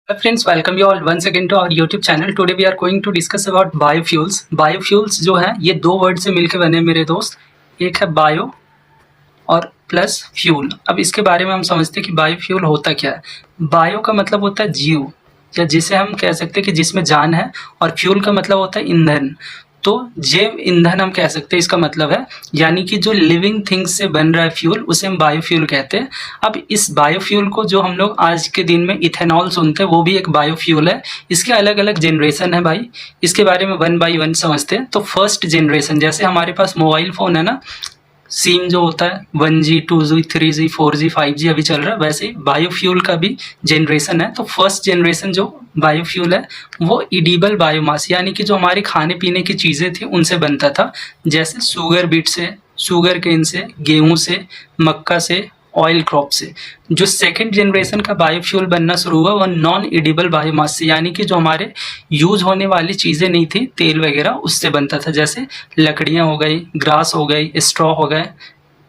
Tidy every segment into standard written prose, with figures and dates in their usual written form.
Hi friends, welcome you all once again to our YouTube channel. Today we are going to discuss about biofuels. Biofuels जो है ये दो word से मिलके बने मेरे दोस्त। एक है बायो और प्लस फ्यूल। अब इसके बारे में हम समझते हैं कि बायोफ्यूल होता क्या है। बायो का मतलब होता है जीव, या जिसे हम कह सकते हैं कि जिसमें जान है, और फ्यूल का मतलब होता है ईंधन। तो जैव ईंधन हम कह सकते हैं, इसका मतलब है यानी कि जो लिविंग थिंग्स से बन रहा है फ्यूल, उसे हम बायोफ्यूल कहते हैं। अब इस बायोफ्यूल को जो हम लोग आज के दिन में इथेनॉल सुनते हैं, वो भी एक बायोफ्यूल है। इसके अलग अलग जनरेशन है भाई, इसके बारे में वन बाई वन समझते हैं। तो फर्स्ट जनरेशन, जैसे हमारे पास मोबाइल फ़ोन है ना, सिम जो होता है 1G 2G 3G 4G 5G अभी चल रहा है, वैसे ही बायोफ्यूल का भी जनरेशन है। तो फर्स्ट जनरेशन जो बायोफ्यूल है वो इडिबल बायोमास, यानी कि जो हमारे खाने पीने की चीज़ें थी उनसे बनता था, जैसे शुगर बीट से, शुगर केन से, गेहूँ से, मक्का से, ऑयल क्रॉप से। जो सेकंड जनरेशन का बायोफ्यूल बनना शुरू हुआ वो नॉन एडिबल बायोमास से, यानी कि जो हमारे यूज होने वाली चीज़ें नहीं थी, तेल वगैरह, उससे बनता था, जैसे लकड़ियाँ हो गई, ग्रास हो गई, स्ट्रॉ हो गए,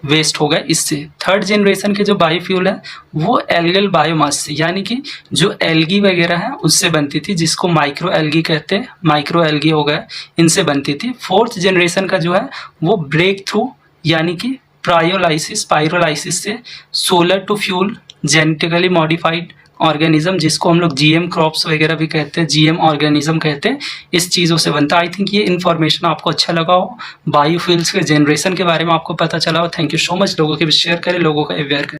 वेस्ट हो गए, इससे। थर्ड जनरेशन के जो बायोफ्यूल है वो एल्गल बायोमास से, यानी कि जो एल्गी वगैरह है उससे बनती थी, जिसको माइक्रो एल्गी कहते हैं, माइक्रो एल्गी हो गए, इनसे बनती थी। फोर्थ जनरेशन का जो है वो ब्रेक थ्रू, यानी कि पायरोलाइसिस से solar to fuel genetically modified organism, जिसको हम लोग जीएम क्रॉप्स वगैरह भी कहते हैं, जीएम ऑर्गेनिज्म कहते हैं, इस चीज़ों से बनता है। आई थिंक ये इन्फॉर्मेशन आपको अच्छा लगा हो, बायोफ्यूल्स के जनरेशन के बारे में आपको पता चला हो। Thank you so much. लोगों के शेयर करें, लोगों को अवेयर करें।